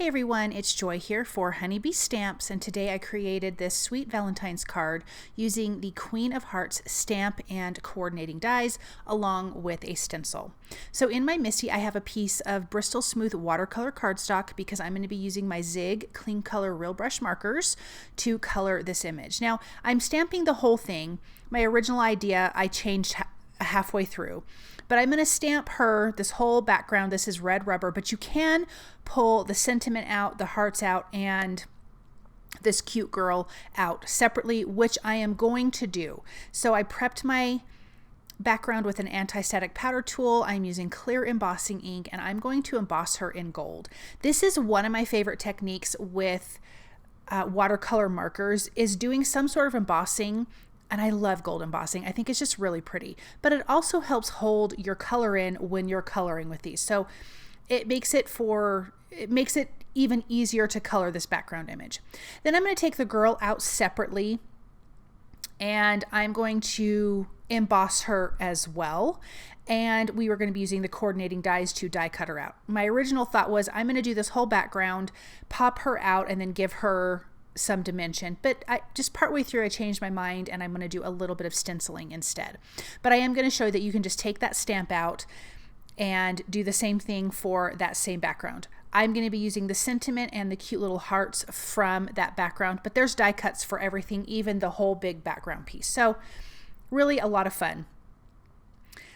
Hey everyone, it's Joy here for Honeybee Stamps, and today I created this sweet Valentine's card using the Queen of Hearts stamp and coordinating dies along with a stencil. So in my MISTI I have a piece of Bristol Smooth watercolor cardstock because I'm going to be using my Zig Clean Color Real Brush markers to color this image. Now I'm stamping the whole thing. My original idea I changed halfway through. But I'm going to stamp her, this whole background. This is red rubber, but you can pull the sentiment out, the hearts out, and this cute girl out separately, which I am going to do. So I prepped my background with an anti-static powder tool. I'm using clear embossing ink, and I'm going to emboss her in gold. This is one of my favorite techniques with watercolor markers, is doing some sort of embossing. And I love gold embossing. I think it's just really pretty, but it also helps hold your color in when you're coloring with these. So it makes it even easier to color this background image. Then I'm going to take the girl out separately and I'm going to emboss her as well. And we were going to be using the coordinating dies to die cut her out. My original thought was I'm going to do this whole background, pop her out, and then give her some dimension, but I just partway through I changed my mind and I'm going to do a little bit of stenciling instead. But I am going to show that you can just take that stamp out and do the same thing for that same background. I'm going to be using the sentiment and the cute little hearts from that background, but there's die cuts for everything, even the whole big background piece. So really a lot of fun.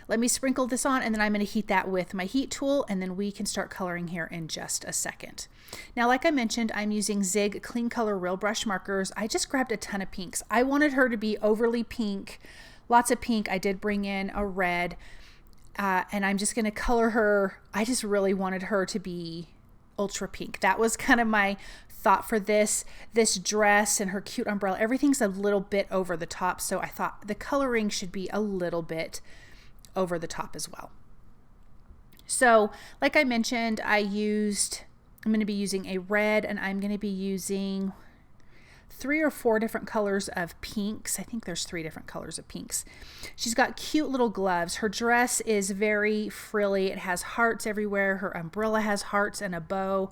Let me sprinkle this on and then I'm going to heat that with my heat tool, and then we can start coloring here in just a second. Now, like I mentioned, I'm using Zig Clean Color Real Brush markers. I just grabbed a ton of pinks. I wanted her to be overly pink, lots of pink. I did bring in a red, and I'm just going to color her. I just really wanted her to be ultra pink. That was kind of my thought for this dress and her cute umbrella. Everything's a little bit over the top, so I thought the coloring should be a little bit over the top as well. So like I mentioned, I'm going to be using a red, and I'm going to be using 3 or 4 different colors of pinks. I think there's 3 different colors of pinks. She's got cute little gloves. Her dress is very frilly. It has hearts everywhere. Her umbrella has hearts and a bow.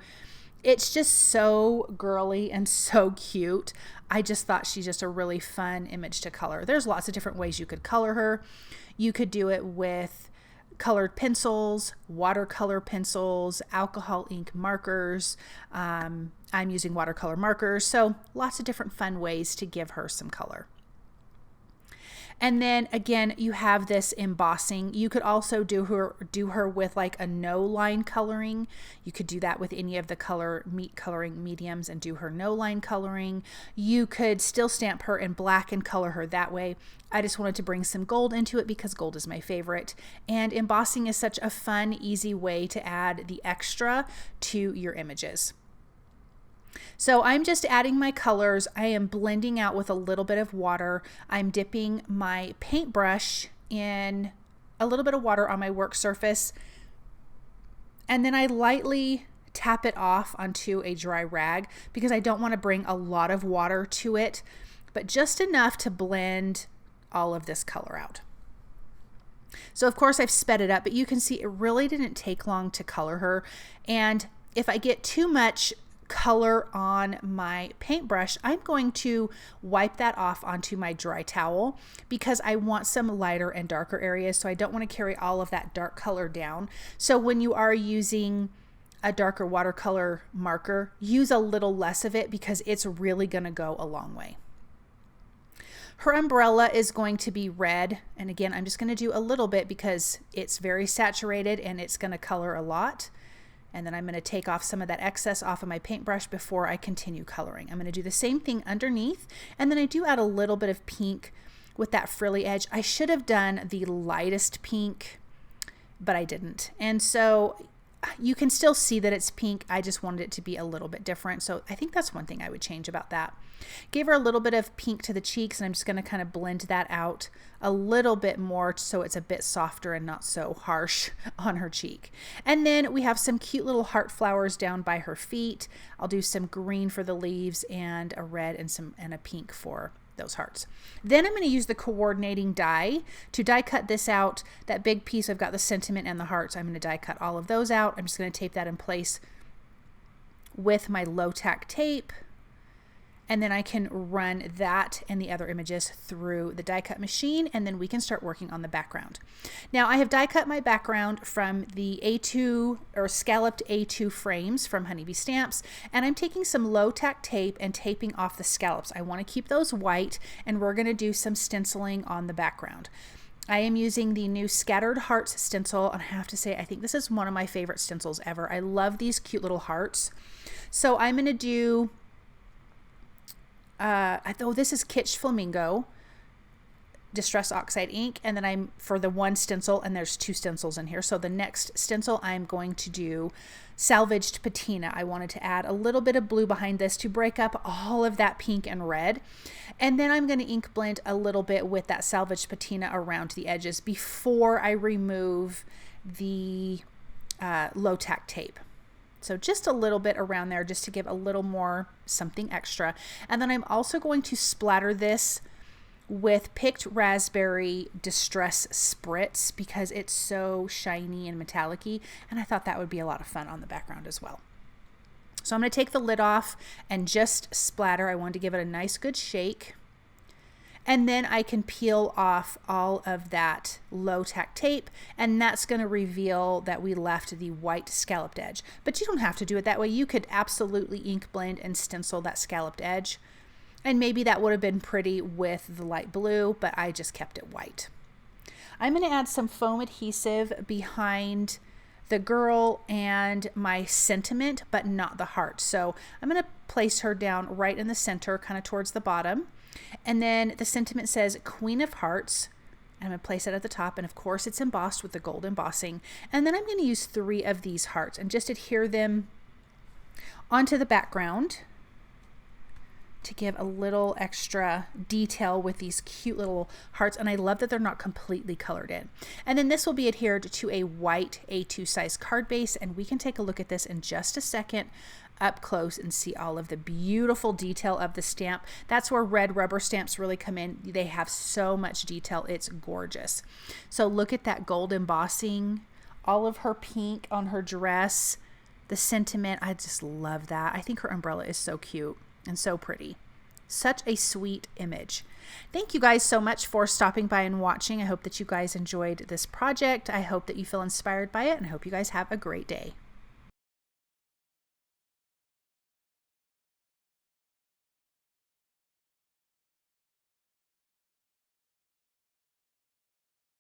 It's just so girly and so cute. I just thought she's just a really fun image to color. There's lots of different ways you could color her. You could do it with colored pencils, watercolor pencils, alcohol ink markers. I'm using watercolor markers. So lots of different fun ways to give her some color. And then again, you have this embossing. You could also do her with like a no line coloring. You could do that with any of the coloring mediums and do her no line coloring. You could still stamp her in black and color her that way. I just wanted to bring some gold into it because gold is my favorite. And embossing is such a fun, easy way to add the extra to your images. So I'm just adding my colors. I am blending out with a little bit of water. I'm dipping my paintbrush in a little bit of water on my work surface, and then I lightly tap it off onto a dry rag because I don't want to bring a lot of water to it, but just enough to blend all of this color out. So of course I've sped it up, but you can see it really didn't take long to color her. And if I get too much color on my paintbrush, I'm going to wipe that off onto my dry towel because I want some lighter and darker areas, so I don't want to carry all of that dark color down. So when you are using a darker watercolor marker, use a little less of it because it's really going to go a long way. Her umbrella is going to be red, and again I'm just going to do a little bit because it's very saturated and it's going to color a lot. And then I'm going to take off some of that excess off of my paintbrush before I continue coloring. I'm going to do the same thing underneath, and then I do add a little bit of pink with that frilly edge. I should have done the lightest pink, but I didn't. And so you can still see that it's pink. I just wanted it to be a little bit different. So I think that's one thing I would change about that. Gave her a little bit of pink to the cheeks, and I'm just going to kind of blend that out a little bit more so it's a bit softer and not so harsh on her cheek. And then we have some cute little heart flowers down by her feet. I'll do some green for the leaves and a red and a pink for those hearts. Then I'm going to use the coordinating die to die cut this out. That big piece, I've got the sentiment and the hearts. I'm going to die cut all of those out. I'm just going to tape that in place with my low tack tape. And then I can run that and the other images through the die cut machine, and then we can start working on the background. Now I have die cut my background from the A2 or scalloped A2 frames from Honeybee Stamps, and I'm taking some low tack tape and taping off the scallops. I want to keep those white, and we're going to do some stenciling on the background. I am using the new Scattered Hearts stencil, and I have to say I think this is one of my favorite stencils ever. I love these cute little hearts. So I'm going to do this is Kitsch Flamingo Distress Oxide ink, and then I'm for the one stencil, and there's two stencils in here. So the next stencil I'm going to do Salvaged Patina. I wanted to add a little bit of blue behind this to break up all of that pink and red, and then I'm going to ink blend a little bit with that Salvaged Patina around the edges before I remove the low tack tape. So just a little bit around there just to give a little more something extra. And then I'm also going to splatter this with picked raspberry distress spritz because it's so shiny and metallic-y, and I thought that would be a lot of fun on the background as well. So I'm going to take the lid off and just splatter. I wanted to give it a nice good shake. And then I can peel off all of that low tack tape, and that's going to reveal that we left the white scalloped edge. But you don't have to do it that way. You could absolutely ink blend and stencil that scalloped edge, and maybe that would have been pretty with the light blue, but I just kept it white. I'm going to add some foam adhesive behind the girl and my sentiment, but not the heart. So I'm going to place her down right in the center, kind of towards the bottom. And then the sentiment says Queen of Hearts. I'm going to place it at the top, and of course it's embossed with the gold embossing. And then I'm going to use 3 of these hearts and just adhere them onto the background to give a little extra detail with these cute little hearts. And I love that they're not completely colored in. And then this will be adhered to a white A2 size card base, and we can take a look at this in just a second up close and see all of the beautiful detail of the stamp. That's where red rubber stamps really come in. They have so much detail. It's gorgeous. So look at that gold embossing, all of her pink on her dress, the sentiment. I just love that. I think her umbrella is so cute and so pretty. Such a sweet image. Thank you guys so much for stopping by and watching. I hope that you guys enjoyed this project. I hope that you feel inspired by it, and I hope you guys have a great day.